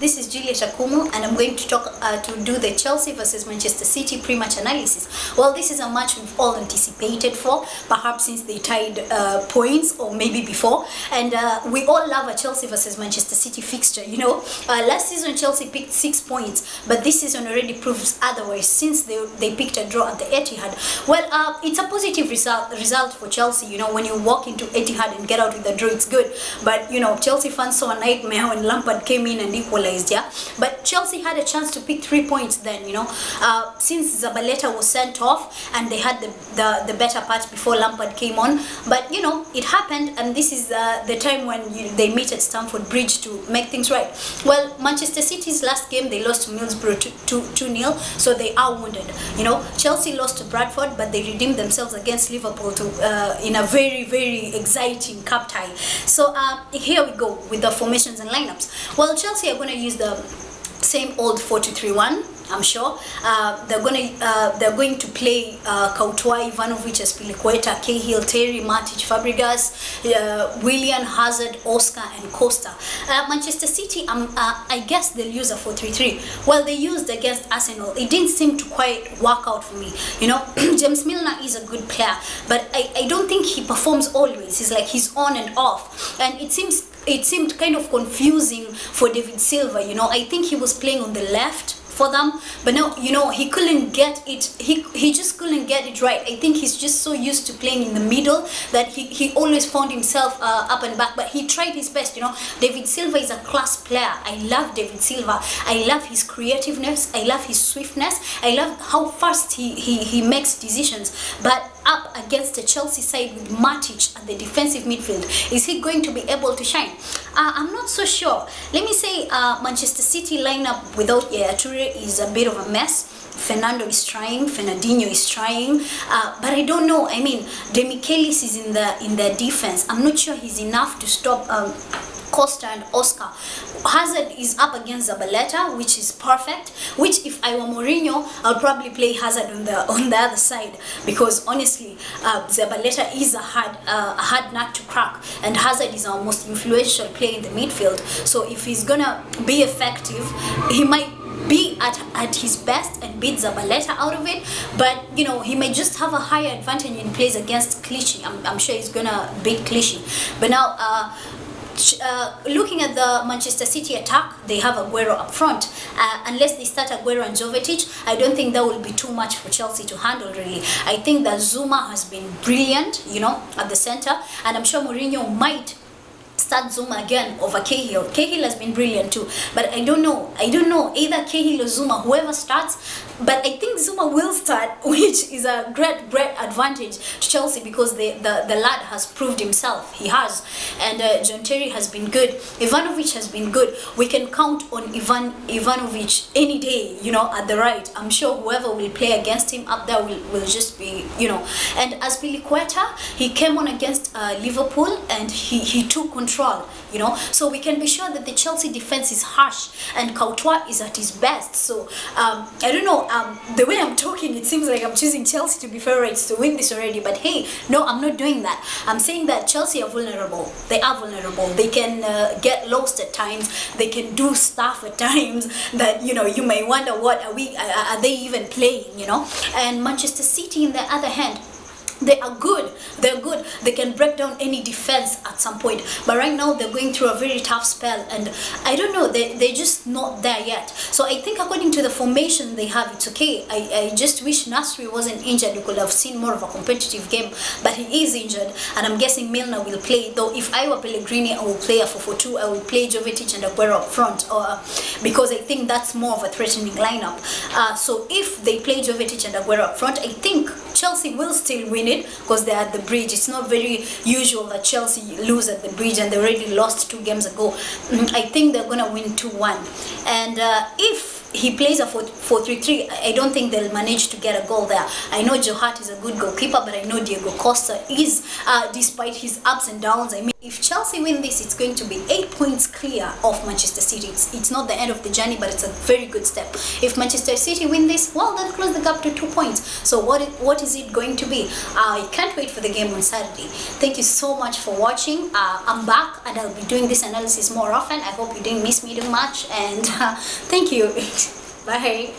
This is Juliet Akumu, and I'm going to talk to do the Chelsea versus Manchester City pre-match analysis. Well, this is a match we've all anticipated for, perhaps since they tied points or maybe before. And we all love a Chelsea versus Manchester City fixture. You know, last season Chelsea picked 6 points, but this season already proves otherwise since they picked a draw at the Etihad. Well, it's a positive result for Chelsea. You know, when you walk into Etihad and get out with a draw, it's good. But you know, Chelsea fans saw a nightmare when Lampard came in and equalized, yeah. But Chelsea had a chance to pick 3 points then, you know, since Zabaleta was sent off and they had the better part before Lampard came on. But you know, it happened, and this is the time when they meet at Stamford Bridge to make things right. Well, Manchester City's last game they lost to Middlesbrough 2-0, so they are wounded. You know, Chelsea lost to Bradford, but they redeemed themselves against Liverpool in a very, very exciting cup tie. So here we go with the formations and lineups. Well, Chelsea are going to use the same old 4-2-3-1. I'm sure they're going to play Courtois, Ivanovic, Azpilicueta, Cahill, Terry, Matic, Fabregas, Willian, Hazard, Oscar, and Costa. Manchester City, I guess they'll use a 4-3-3. Well, they used against Arsenal. It didn't seem to quite work out for me. You know, James Milner is a good player, but I don't think he performs always. He's like he's on and off, and it seemed kind of confusing for David Silva. You know, I think he was playing on the left for them, but now, you know, he couldn't get it. He just couldn't get it right. I think he's just so used to playing in the middle that he always found himself up and back, but he tried his best. You know, David Silva is a class player. I love David Silva. I love his creativeness. I love his swiftness. I love how fast he makes decisions. But up against the Chelsea side with Matic at the defensive midfield, is he going to be able to shine? I'm not so sure. Let me say Manchester City lineup without Yaya Toure is a bit of a mess. Fernando is trying, Fernandinho is trying, but I don't know. I mean, Demichelis is in the defense. I'm not sure he's enough to stop Costa and Oscar. Hazard is up against Zabaleta, which is perfect. Which, if I were Mourinho, I'll probably play Hazard on the other side, because honestly, Zabaleta is a hard nut to crack, and Hazard is our most influential player in the midfield. So if he's gonna be effective, he might be at his best and beat Zabaleta out of it, but you know, he may just have a higher advantage in plays against Clichy. I'm sure he's gonna beat Clichy. But now looking at the Manchester City attack, they have Aguero up front. Unless they start Aguero and Jovetic, I don't think that will be too much for Chelsea to handle, really. I think that Zuma has been brilliant, you know, at the center, and I'm sure Mourinho might start Zuma again over Cahill. Cahill has been brilliant too, but I don't know. Either Cahill or Zuma, whoever starts. But I think Zuma will start, which is a great advantage to Chelsea, because the lad has proved himself. He has, and John Terry has been good. Ivanovic has been good. We can count on Ivanovic any day, you know, at the right. I'm sure whoever will play against him up there will just be, you know. And Azpilicueta, he came on against Liverpool and he took control, you know. So we can be sure that the Chelsea defense is harsh and Courtois is at his best. So I don't know. The way I'm talking, it seems like I'm choosing Chelsea to be favorites to win this already, but hey, no, I'm not doing that. I'm saying that Chelsea are vulnerable. They are vulnerable. They can get lost at times. They can do stuff at times that, you know, you may wonder, what are they even playing, you know? And Manchester City, on the other hand, they are good. They're good. They can break down any defense at some point. But right now they're going through a very tough spell, and I don't know. They're just not there yet. So I think according to the formation they have, it's okay. I just wish Nasri wasn't injured. You could have seen more of a competitive game, but he is injured, and I'm guessing Milner will play. Though if I were Pellegrini, I would play a 4-4-2. I would play Jovetic and Aguero up front, because I think that's more of a threatening lineup. So if they play Jovetic and Aguero up front, I think Chelsea will still win it, because they're at the Bridge. It's not very usual that Chelsea lose at the Bridge, and they already lost 2 games ago. I think they're gonna win 2-1. And if he plays a 4-3-3, I don't think they'll manage to get a goal there. I know Joe Hart is a good goalkeeper, but I know Diego Costa is, despite his ups and downs, I mean, if Chelsea win this, it's going to be 8 points clear of Manchester City. It's not the end of the journey, but it's a very good step. If Manchester City win this, well, they'll close the gap to 2 points. So what is it going to be? I can't wait for the game on Saturday. Thank you so much for watching. I'm back and I'll be doing this analysis more often. I hope you didn't miss me too much, and thank you. Bye.